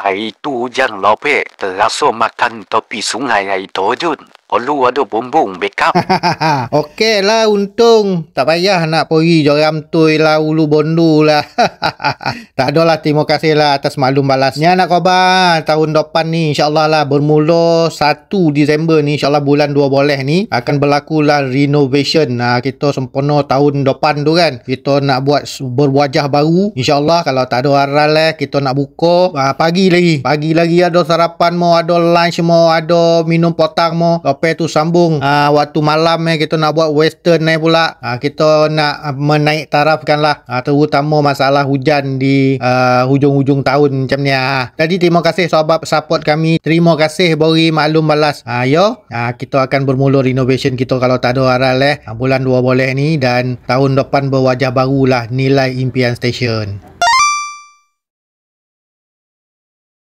Itu hujan lopek terasa makan tepi sungai itu Jun. Olu ada bumbung backup. Okey lah, untung. Tak payah nak pergi joram tui lah, ulu bondu lah. Tak adalah, terima kasih lah atas maklum balasnya nak khabar. Tahun depan ni insyaAllah lah, bermula 1 Disember ni, insyaAllah bulan 2 boleh ni, akan berlaku lah renovation. Kita sempurna tahun depan tu kan. Kita nak buat berwajah baru. InsyaAllah kalau tak ada aral kita nak buka pagi lagi ada sarapan mau, ada lunch mau, ada minum potang mau. Lepas tu sambung waktu malam kita nak buat western pula. Kita nak menaik tarafkan lah, terutama masalah hujan di hujung-hujung tahun macam ni. Jadi terima kasih sahabat support kami, terima kasih beri maklum balas. Kita akan bermula renovation kita kalau tak ada aral bulan 2 boleh ni, dan tahun depan berwajah barulah Nilai Impian Station.